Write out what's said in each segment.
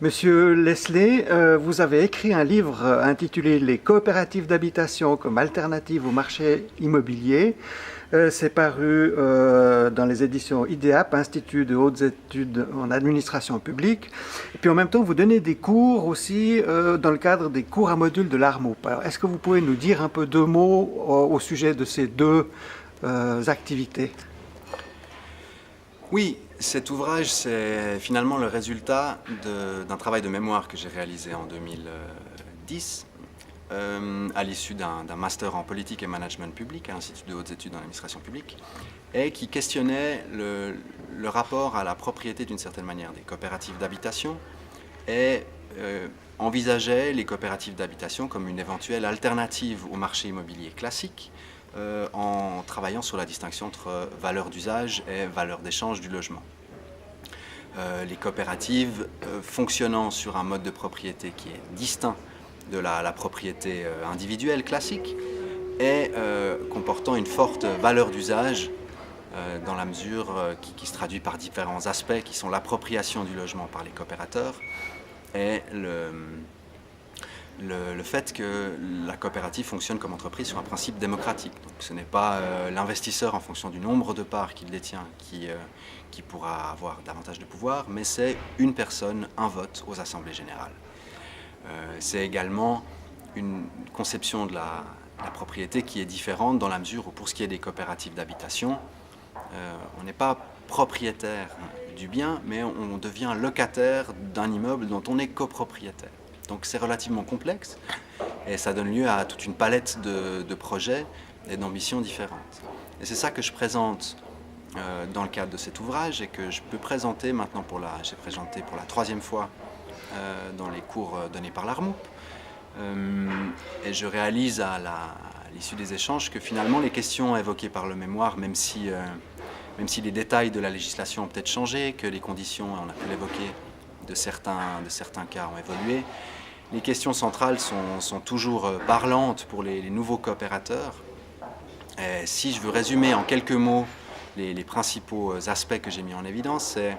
Monsieur Leslie, vous avez écrit un livre intitulé Les coopératives d'habitation comme alternative au marché immobilier. C'est paru dans les éditions IDEAP, Institut de hautes études en administration publique. Et puis en même temps, vous donnez des cours aussi dans le cadre des cours à module de l'ARMOP. Alors, est-ce que vous pouvez nous dire un peu deux mots au sujet de ces deux activités? Oui, cet ouvrage, c'est finalement le résultat d'un travail de mémoire que j'ai réalisé en 2010 à l'issue d'un master en politique et management public à l'Institut de hautes études en administration publique et qui questionnait le rapport à la propriété d'une certaine manière des coopératives d'habitation et envisageait les coopératives d'habitation comme une éventuelle alternative au marché immobilier classique en travaillant sur la distinction entre valeur d'usage et valeur d'échange du logement. Les coopératives fonctionnant sur un mode de propriété qui est distinct de la propriété individuelle classique et comportant une forte valeur d'usage dans la mesure qui se traduit par différents aspects qui sont l'appropriation du logement par les coopérateurs et le fait que la coopérative fonctionne comme entreprise sur un principe démocratique. Donc ce n'est pas l'investisseur en fonction du nombre de parts qu'il détient qui pourra avoir davantage de pouvoir, mais c'est une personne, un vote aux assemblées générales. C'est également une conception de la propriété qui est différente dans la mesure où pour ce qui est des coopératives d'habitation, on n'est pas propriétaire du bien, mais on devient locataire d'un immeuble dont on est copropriétaire. Donc c'est relativement complexe et ça donne lieu à toute une palette de projets et d'ambitions différentes. Et c'est ça que je présente dans le cadre de cet ouvrage et que je peux présenter maintenant j'ai présenté pour la troisième fois dans les cours donnés par l'ARMOP. Et je réalise à l'issue des échanges que finalement les questions évoquées par le mémoire, même si les détails de la législation ont peut-être changé, que les conditions, on a pu l'évoquer, de certains cas ont évolué. Les questions centrales sont toujours parlantes pour les nouveaux coopérateurs. Et si je veux résumer en quelques mots les principaux aspects que j'ai mis en évidence, c'est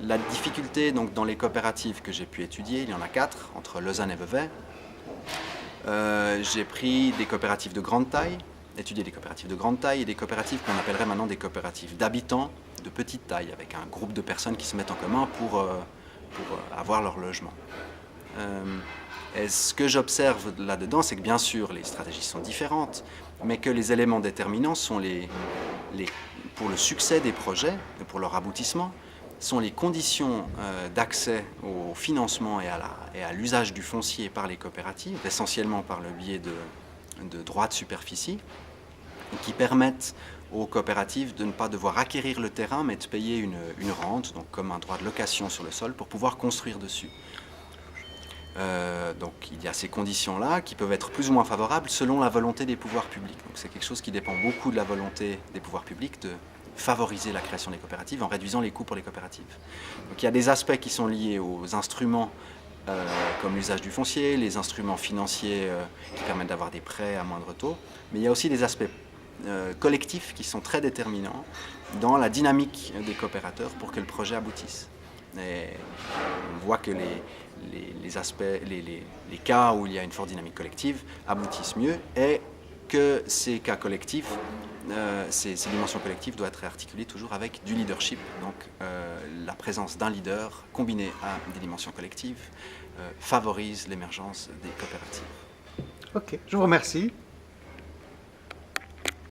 la difficulté donc, dans les coopératives que j'ai pu étudier. Il y en a 4, entre Lausanne et Vevey. J'ai pris des coopératives de grande taille, étudié des coopératives de grande taille et des coopératives qu'on appellerait maintenant des coopératives d'habitants de petite taille, avec un groupe de personnes qui se mettent en commun pour avoir leur logement. Et ce que j'observe là-dedans, c'est que bien sûr les stratégies sont différentes, mais que les éléments déterminants sont pour le succès des projets, et pour leur aboutissement, sont les conditions d'accès au financement et à l'usage du foncier par les coopératives, essentiellement par le biais de droits de superficie, qui permettent aux coopératives de ne pas devoir acquérir le terrain, mais de payer une rente, donc comme un droit de location sur le sol, pour pouvoir construire dessus. Donc il y a ces conditions-là qui peuvent être plus ou moins favorables selon la volonté des pouvoirs publics. Donc c'est quelque chose qui dépend beaucoup de la volonté des pouvoirs publics de favoriser la création des coopératives en réduisant les coûts pour les coopératives. Donc il y a des aspects qui sont liés aux instruments comme l'usage du foncier, les instruments financiers qui permettent d'avoir des prêts à moindre taux, mais il y a aussi des aspects collectifs qui sont très déterminants dans la dynamique des coopérateurs pour que le projet aboutisse. Et on voit que les cas où il y a une forte dynamique collective aboutissent mieux et que ces cas collectifs, ces dimensions collectives doivent être articulées toujours avec du leadership. Donc la présence d'un leader combinée à des dimensions collectives favorise l'émergence des coopératives. Ok, je vous remercie.